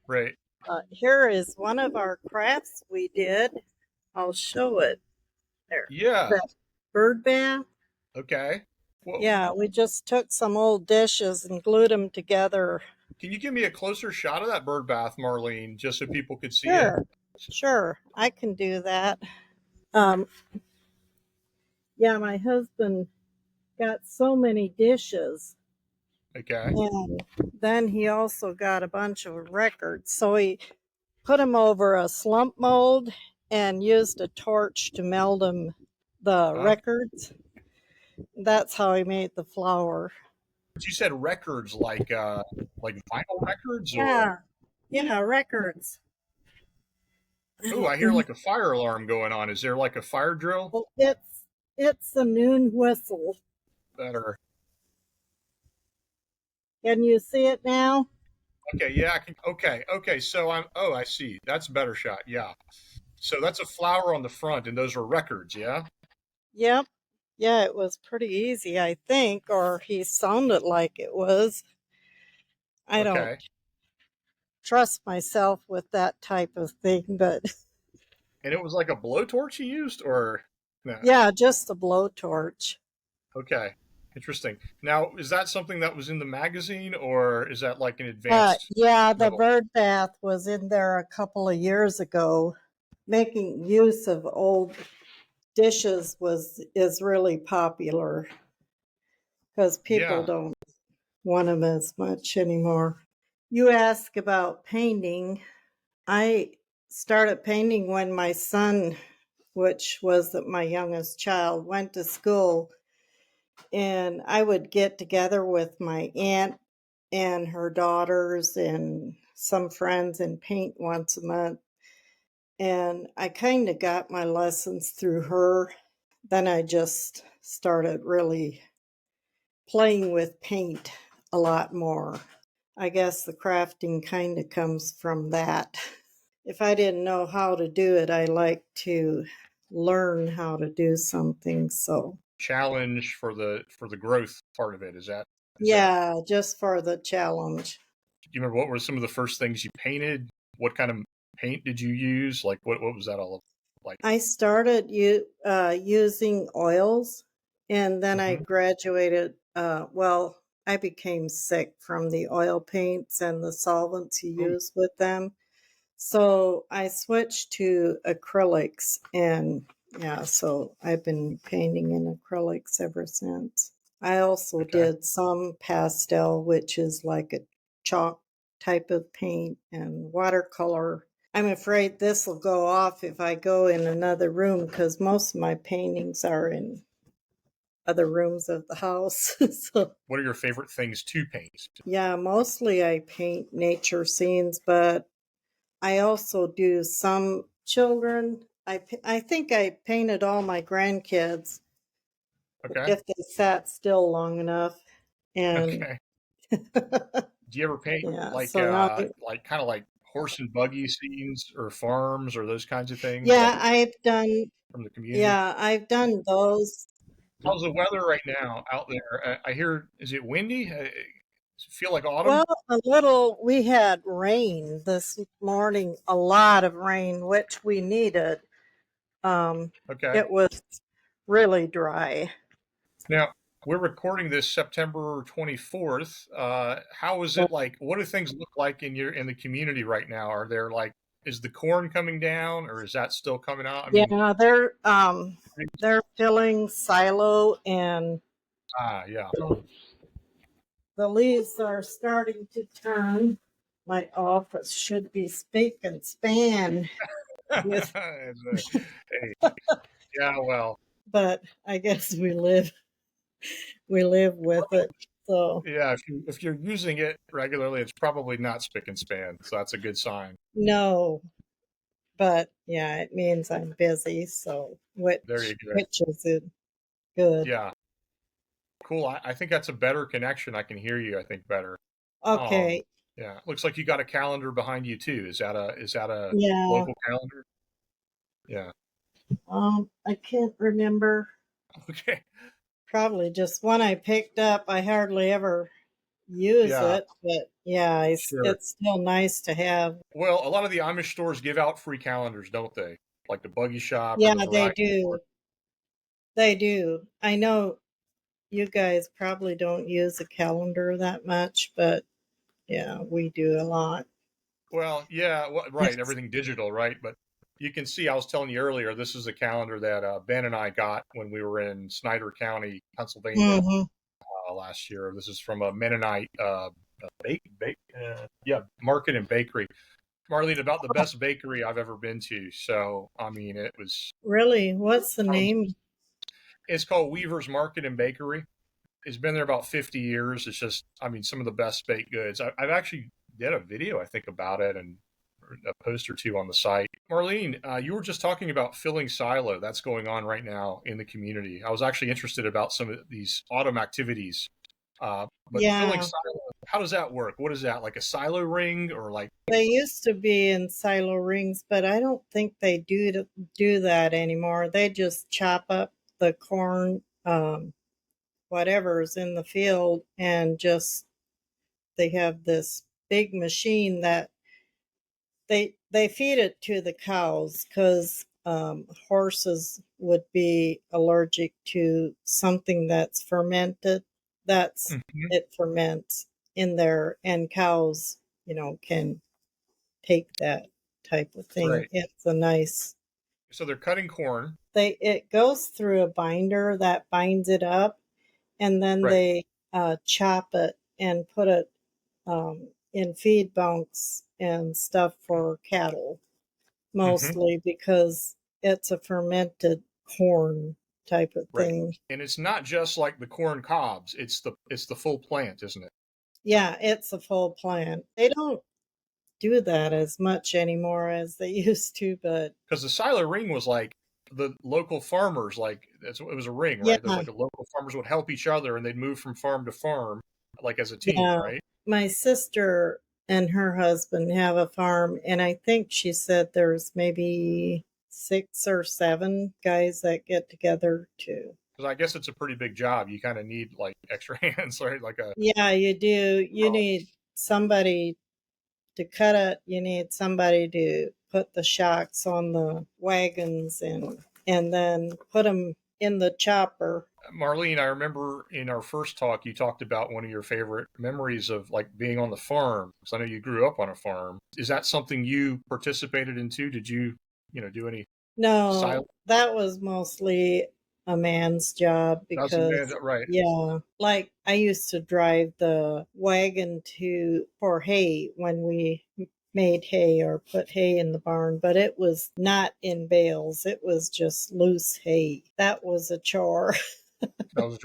Right. Here is one of our crafts we did. I'll show it there. Yeah. That bird bath. Okay. Well, Yeah, we just took some old dishes and glued them together. can you give me a closer shot of that bird bath, Marlene, just so people could see it? Sure, sure, I can do that. Um, yeah, my husband got so many dishes, Okay. and then he also got a bunch of records. So he put them over a slump mold and used a torch to meld them the Uh, records. That's how he made the flower. but you said records like vinyl records or Yeah, yeah, records. oh, I hear like a fire alarm going on. Is there like a fire drill? Well, it's a noon whistle. Better. Can you see it now? Okay, yeah, I can okay. So I see. That's a better shot. Yeah. So that's a flower on the front and those are records, yeah? Yep. Yeah, it was pretty easy, I think, or he sounded like it was. I don't Okay. trust myself with that type of thing, but And it was like a blowtorch you used or no? yeah, just a blowtorch. Okay. Interesting. Now, is that something that was in the magazine or is that like an advanced Yeah, the level? bird bath was in there a couple of years ago. Making use of old dishes was is really popular because people Yeah. don't want them as much anymore. You ask about painting. I started painting when my son, which was my youngest child, went to school, and I would get together with my aunt and her daughters and some friends and paint once a month. And I kind of got my lessons through her. Then I just started really playing with paint a lot more. I guess the crafting kind of comes from that. If I didn't know how to do it, I like to learn how to do something. So, Challenge for the growth part of it. Is that yeah, just for the challenge. do you remember what were some of the first things you painted? What kind of paint did you use? Like what was that all like? I started using oils, and then I Hmm. graduated. Well, I became sick from the oil paints and the solvents you Ooh, use with them. So I switched to acrylics, and yeah, so I've been painting in acrylics ever since. I also okay. did some pastel, which is like a chalk type of paint, and watercolor. I'm afraid this will go off if I go in another room because most of my paintings are in other rooms of the house. So, What are your favorite things to paint? yeah, mostly I paint nature scenes, but I also do some children. I think I painted all my grandkids Okay. if they sat still long enough. And Okay. Do you ever paint yeah, so now, like kind of like horse and buggy scenes or farms or those kinds of things like yeah, from the community? I've done those. How's the weather right now out there? I hear, is it windy? Does it feel like Well, autumn? we had rain this morning, a lot of rain, which we needed. Um, Okay. it was really dry. Now, we're recording this September 24th. How is it like? What do things look like in the community right now? Are there like is the corn coming down or is that still coming out? I mean, Yeah, they're filling silo, and yeah. the leaves are starting to turn. My office should be spick and span with, Hey, yeah, well, but I guess we live with it. So yeah, if you're using it regularly, it's probably not spick and span, so that's a good sign. no, but yeah, it means I'm busy. So There you go. which is it good? Yeah, cool. I think that's a better connection. I can hear you, I think, better. Um, Okay, yeah. Looks like you got a calendar behind you too. Is that a yeah. local calendar? Yeah. I can't remember. Okay. Probably just one I picked up. I hardly ever use Yeah. it, but Yeah, Sure. it's still nice to have. Well, a lot of the Amish stores give out free calendars, don't they? Like the Buggy Shop or Yeah, the they Variety Store. do. They do. I know you guys probably don't use a calendar that much, but yeah, we do a lot. Well, yeah, well, right. It's Everything digital, right? But you can see, I was telling you earlier, this is a calendar that Ben and I got when we were in Snyder County, Pennsylvania hmm last year. This is from a Mennonite yeah, market and bakery. Marlene, about the best bakery I've ever been to. So, I mean, it was, Really, what's the name? it's called Weaver's Market and Bakery. It's been there about 50 years. It's just, I mean, some of the best baked goods. I've actually did a video, I think, about it and a post or two on the site. Marlene, you were just talking about filling silo. That's going on right now in the community. I was actually interested about some of these autumn activities. But filling Yeah, silo, how does that work? What is that, like a silo ring or like, they used to be in silo rings, but I don't think they do that anymore. They just chop up the corn, whatever's in the field, and just they have this big machine that they feed it to the cows because horses would be allergic to something that's fermented. That's Mhm. it ferments in there, and cows, can take that type of thing. Right. It's a nice. So they're cutting corn. It goes through a binder that binds it up, and then Right. they chop it and put it in feed bunks and stuff for cattle, Hmm. mostly because it's a fermented corn type of Right. thing. And it's not just like the corn cobs. It's the full plant, isn't it? Yeah, it's a full plant. They don't do that as much anymore as they used to, but Because the silo ring was like the local farmers, like it was a ring, yeah, right? There's like a local farmers would help each other and they'd move from farm to farm, like as a team, yeah. right? My sister and her husband have a farm, and I think she said there's maybe 6 or 7 guys that get together to. Because I guess it's a pretty big job. You kind of need like extra hands, right? Like a Yeah, you do. You oh, need somebody to cut it. You need somebody to put the shocks on the wagons and then put them in the chopper. Marlene, I remember in our first talk, you talked about one of your favorite memories of like being on the farm. Because I know you grew up on a farm. Is that something you participated in too? Did you, do any No, silent? that was mostly a man's job That was a man, because, right? yeah, like I used to drive the wagon to for hay when we made hay or put hay in the barn, but it was not in bales. It was just loose hay. That was a chore. That was,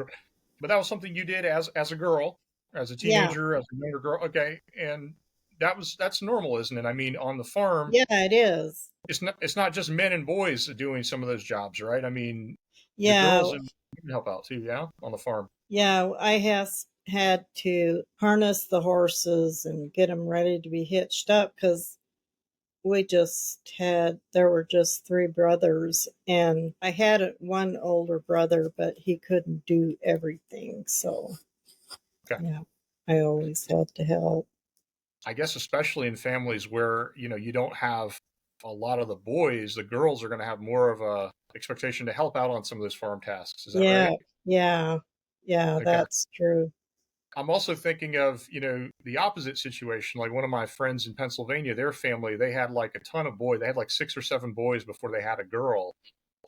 but that was something you did as a girl, as a Yeah, teenager, as a younger girl. Okay, and that's normal, isn't it? I mean, on the farm, yeah, it is. it's not just men and boys doing some of those jobs, right? I mean, the Yeah, girls and you can help out too, yeah, on the farm. yeah, I has had to harness the horses and get them ready to be hitched up because there were just 3 brothers, and I had one older brother, but he couldn't do everything. So, Okay. yeah, I always had to help. I guess especially in families where you don't have a lot of the boys, the girls are going to have more of a expectation to help out on some of those farm tasks. Is that Yeah, right? yeah, yeah, Okay. that's true. I'm also thinking of the opposite situation. Like one of my friends in Pennsylvania, their family they had like a ton of boys. They had like 6 or 7 boys before they had a girl.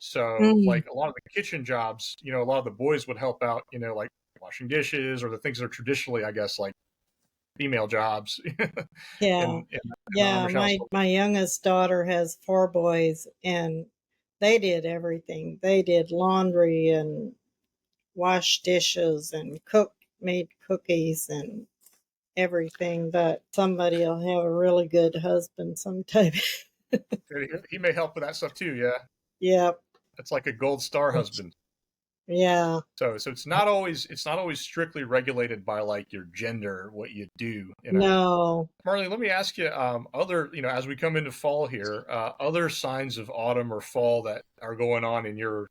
So Mm, like a lot of the kitchen jobs, a lot of the boys would help out. Like washing dishes or the things that are traditionally, I guess, like female jobs yeah. in the Yeah, Amish household. my youngest daughter has 4 boys, and they did everything. They did laundry and washed dishes and made cookies and everything, but somebody will have a really good husband sometime. He may help with that stuff too. Yeah, Yep. it's like a gold star husband. Yeah. So it's not always strictly regulated by like your gender, what you do. No. Marley, let me ask you, other, as we come into fall here, other signs of autumn or fall that are going on in your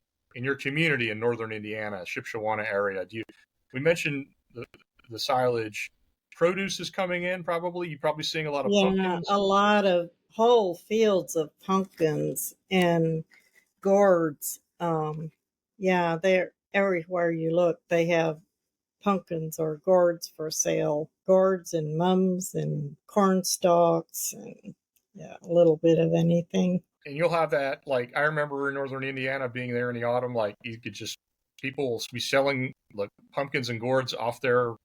community in northern Indiana, Shipshewana area. We mentioned the silage produce is coming in. Probably you're probably seeing a lot of Yeah, pumpkins. a lot of whole fields of pumpkins and gourds. Yeah, they're everywhere you look. They have pumpkins or gourds for sale. Gourds and mums and corn stalks and yeah, a little bit of anything. And you'll have that, like I remember in northern Indiana being there in the autumn, like you could just people will be selling like pumpkins and gourds off their,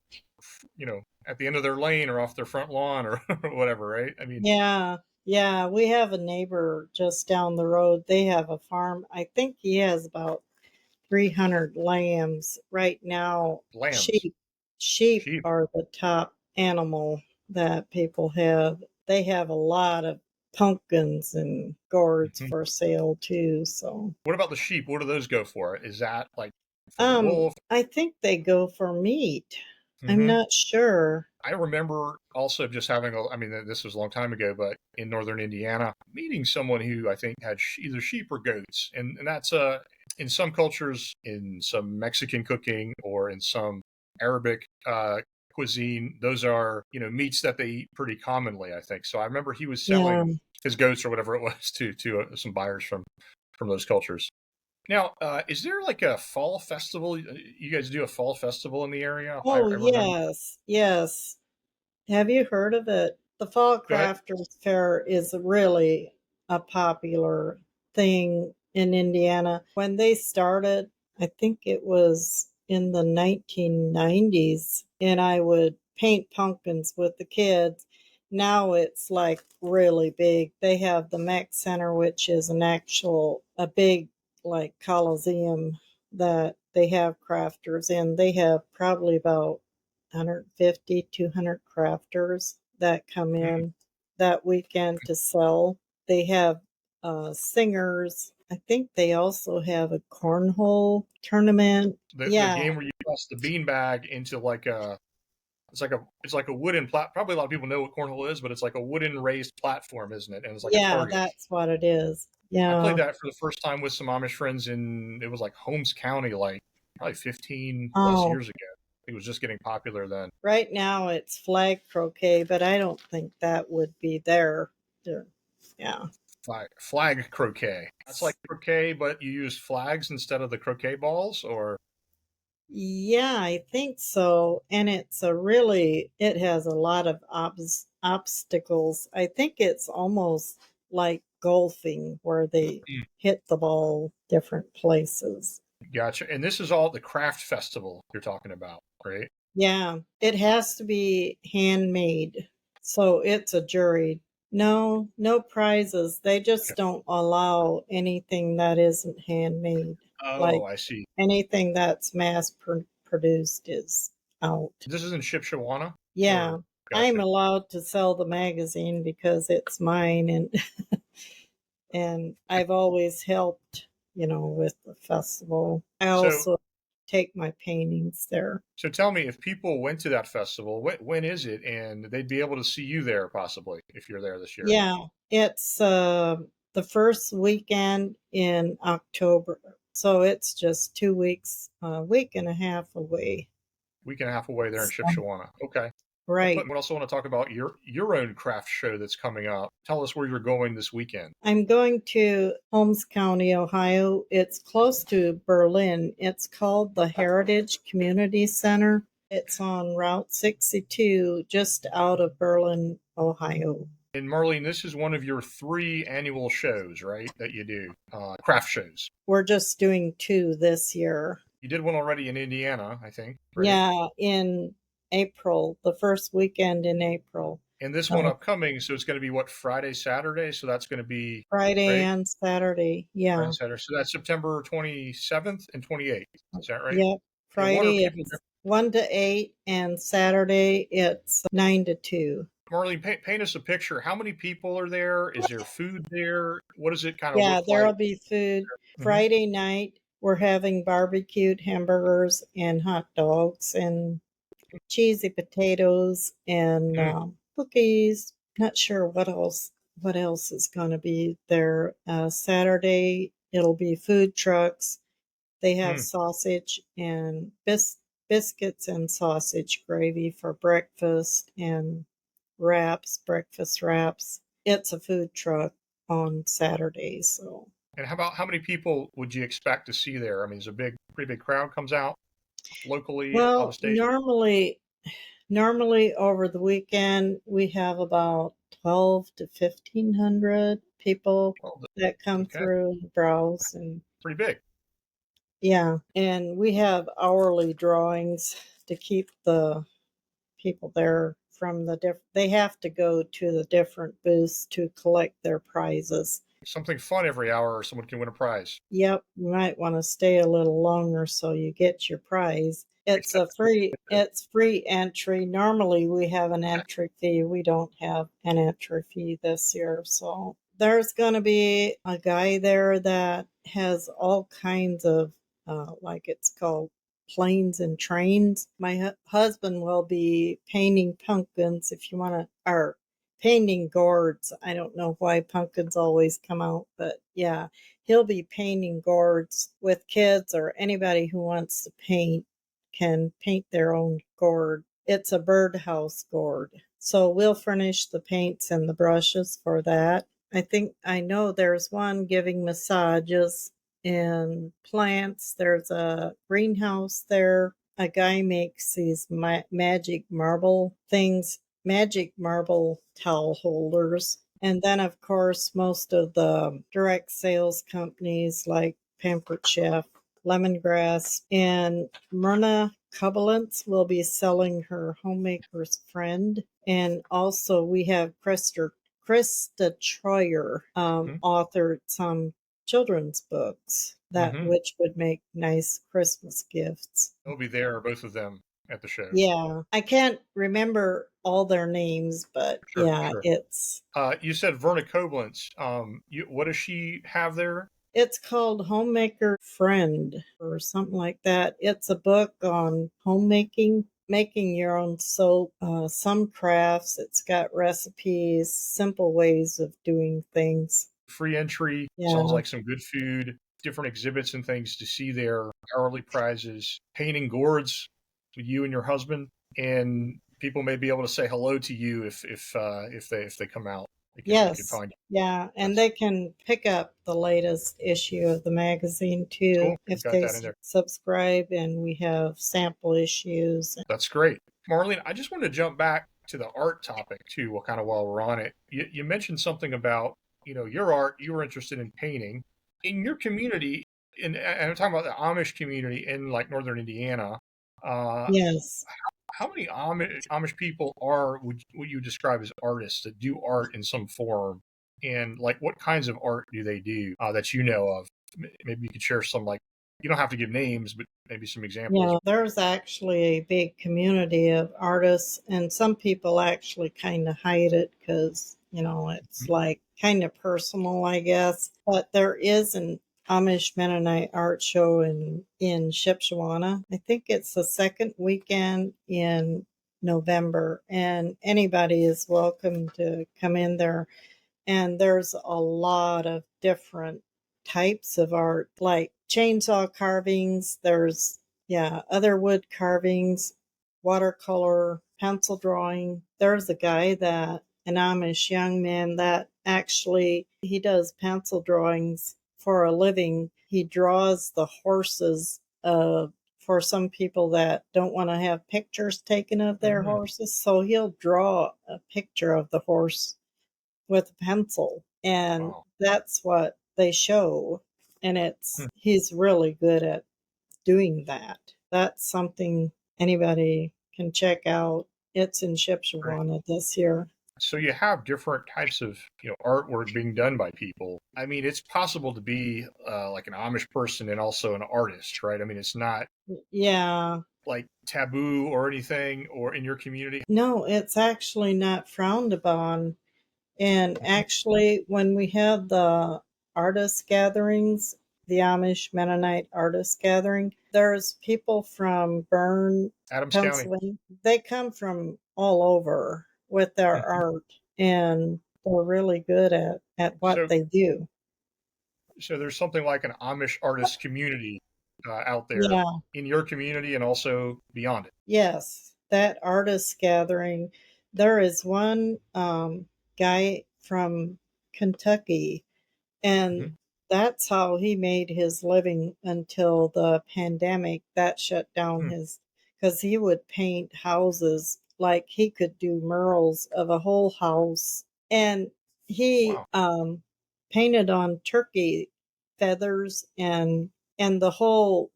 at the end of their lane or off their front lawn or whatever, right? I mean, Yeah, yeah, we have a neighbor just down the road. They have a farm. I think he has about 300 lambs right now. lambs, Sheep sheep. are the top animal that people have. They have a lot of pumpkins and gourds Mhm. for sale too. So, What about the sheep? What do those go for? Is that like for the wool? I think they go for meat. I'm Hmm. not sure. I remember also just having I mean, this was a long time ago, but in northern Indiana, meeting someone who I think had either sheep or goats. And that's, in some cultures, in some Mexican cooking or in some Arabic cuisine, those are, meats that they eat pretty commonly, I think. So I remember he was Yeah. selling his goats or whatever it was to some buyers from those cultures. Now, is there like a fall festival? You guys do a fall festival in the area? I Oh, remember. yes. Yes. Have you heard of it? The Fall Go ahead. Crafters Fair is really a popular thing in Indiana. When they started, I think it was in the 1990s, and I would paint pumpkins with the kids. Now it's like really big. They have the Mac Center, which is a big like coliseum that they have crafters in. They have probably about 150, 200 crafters that come Hmm. in that weekend to sell. They have singers. I think they also have a cornhole tournament. The Yeah, game where you toss the beanbag into like a it's like a wooden probably a lot of people know what cornhole is, but it's like a wooden raised platform, isn't it? And it's like a yeah, target. that's what it is. I played Yeah. that for the first time with some Amish friends in it was like Holmes County, like probably 15 plus Oh, years ago. It was just getting popular then. right now it's flag croquet, but I don't think that would be there. Yeah. Flag croquet. That's like croquet, but you use flags instead of the croquet balls, or Yeah, I think so. And it has a lot of obstacles. I think it's almost like golfing where they mm, hit the ball different places. gotcha. And this is all the craft festival you're talking about, right? Yeah, it has to be handmade. So it's a jury. No, no prizes. They just Okay. don't allow anything that isn't handmade. Oh, Like I see. anything that's produced is out. This is in Shipshewana, or Yeah, I'm gotcha. allowed to sell the magazine because it's mine and and I've always helped, with the festival. I So also take my paintings there. So tell me, if people went to that festival, when is it? And they'd be able to see you there possibly if you're there this year. Yeah, it's the first weekend in October. So it's just 2 weeks, a week and a half away. Week and a half away there in So, Shipshewana. Okay. Well, right. but we also want to talk about your own craft show that's coming up. Tell us where you're going this weekend. I'm going to Holmes County, Ohio. It's close to Berlin. It's called the Heritage Community Center. It's on Route 62, just out of Berlin, Ohio. And Marlene, this is one of your 3 annual shows, right? That you do, craft shows. We're just doing two this year. You did one already in Indiana, I think, right? Yeah, in April, the first weekend in April. And this one So upcoming, so it's going to be what, Friday, Saturday? So that's going to be Friday right. and Saturday. Friday Yeah. and Saturday. So that's September 27th and 28th. Is that right? Yep. And what are Friday people? it's 1 to 8 and Saturday it's 9 to 2. Marlene, paint us a picture. How many people are there? Is there food there? What does it kind of Yeah, look like? there'll be food. Hmm. Friday night, we're having barbecued hamburgers and hot dogs and cheesy potatoes and Mm, cookies. Not sure what else. What else is going to be there? Saturday, it'll be food trucks. They have mm. sausage and biscuits and sausage gravy for breakfast and wraps, breakfast wraps. It's a food truck on Saturdays. So, And how many people would you expect to see there? I mean, is a pretty big crowd comes out locally out of well, state? normally over the weekend we have about 12 to 1500 people Well, that come okay, through and browse. And pretty big. yeah, and we have hourly drawings to keep the people there from the they have to go to the different booths to collect their prizes. Something fun every hour, or someone can win a prize. Yep, you might want to stay a little longer so you get your prize. Makes sense. It's free entry. Normally we have an entry fee. We don't have an entry fee this year. So there's going to be a guy there that has all kinds of like it's called planes and trains. My husband will be painting pumpkins if you want to, or painting gourds. I don't know why pumpkins always come out, but yeah, he'll be painting gourds with kids, or anybody who wants to paint can paint their own gourd. It's a birdhouse gourd. So we'll furnish the paints and the brushes for that. I know there's one giving massages and plants. There's a greenhouse there. A guy makes these magic marble things, magic marble towel holders. And then, of course, most of the direct sales companies like Pampered Chef, Lemongrass, and Myrna Kubalance will be selling her Homemaker's Friend. And also, we have Krista Troyer Hmm. authored some children's books that Hmm. which would make nice Christmas gifts. They'll be there, both of them, at the show. Yeah, I can't remember all their names, but Sure, yeah, sure. it's You said Verna Koblentz. What does she have there? it's called Homemaker Friend or something like that. It's a book on homemaking, making your own soap, some crafts. It's got recipes, simple ways of doing things. Free entry. Sounds Yeah. like some good food. Different exhibits and things to see there. Hourly prizes. Painting gourds with you and your husband, and people may be able to say hello to you if they come out. They can Yes. find you. Yeah, and That's they can pick up the latest issue of the magazine too cool. You've if got they that in there. subscribe, and we have sample issues. That's great. Marlene, I just wanted to jump back to the art topic too, well, kind of while we're on it. You mentioned something about, your art, you were interested in painting. In your community, and I'm talking about the Amish community in like northern Indiana, uh, Yes. how many Amish people would you describe as artists that do art in some form? And like what kinds of art do they do that you know of? Maybe you could share some, like, you don't have to give names, but maybe some examples. Yeah, there's actually a big community of artists, and some people actually kind of hide it because, it's like kind of personal, I guess. But there is an Amish Mennonite art show in Shipshewana. I think it's the second weekend in November, and anybody is welcome to come in there. And there's a lot of different types of art, like chainsaw carvings. There's, yeah, other wood carvings, watercolor, pencil drawing. There's a guy an Amish young man that actually he does pencil drawings for a living. He draws the horses for some people that don't want to have pictures taken of their Mm-hmm. horses. So he'll draw a picture of the horse with a pencil, and Wow. that's what they show. And Hmm. he's really good at doing that. That's something anybody can check out. It's in Great. Shipshewana this year. So you have different types of artwork being done by people. I mean, it's possible to be like an Amish person and also an artist, right? I mean, it's not Yeah. like taboo or anything, or in your community. No, it's actually not frowned upon. And actually, when we have the artist gatherings, the Amish Mennonite artist gathering, there's people from Bern, Adams County. Pennsylvania. They come from all over with their art, and they're really good at what So they do. there's something like an Amish artist community out there Yeah. in your community and also beyond it. Yes, that artist gathering. There is one guy from Kentucky, and Hmm. that's how he made his living until the pandemic that shut down Hmm. his, because he would paint houses, like he could do murals of a whole house. And he Wow. painted on turkey feathers, and the whole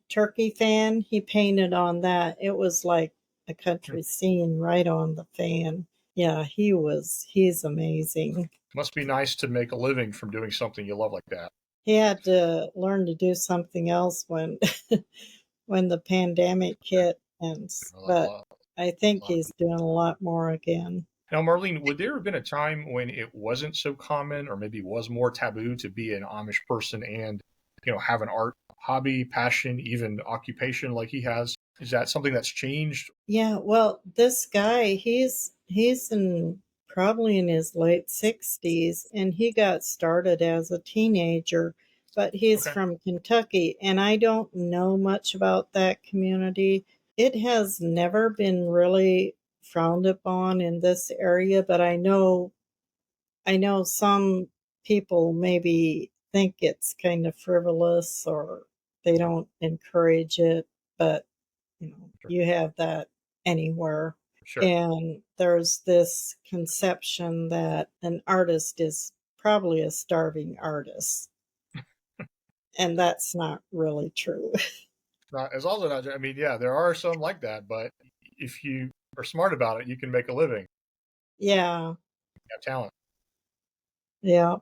turkey fan, he painted on that. It was like a Hmm. country scene right on the fan. Yeah, he's amazing. Must be nice to make a living from doing something you love like that. He had to learn to do something else when when the pandemic hit, A lot, a but lot, I think a lot of he's doing a lot more again. Now, Marlene, would there have been a time when it wasn't so common, or maybe was more taboo to be an Amish person and, have an art hobby, passion, even occupation like he has? Is that something that's changed? Yeah, well, this guy, he's in probably in his late 60s, and he got started as a teenager, but he's Okay. from Kentucky, and I don't know much about that community. It has never been really frowned upon in this area, but I know some people maybe think it's kind of frivolous, or they Okay. don't encourage it, but Sure. you have that anywhere. Sure. And there's this conception that an artist is probably a starving artist, and that's not really true. Not as also not. I mean, yeah, there are some like that, but if you are smart about it, you can make a living. Yeah, You have talent. yeah.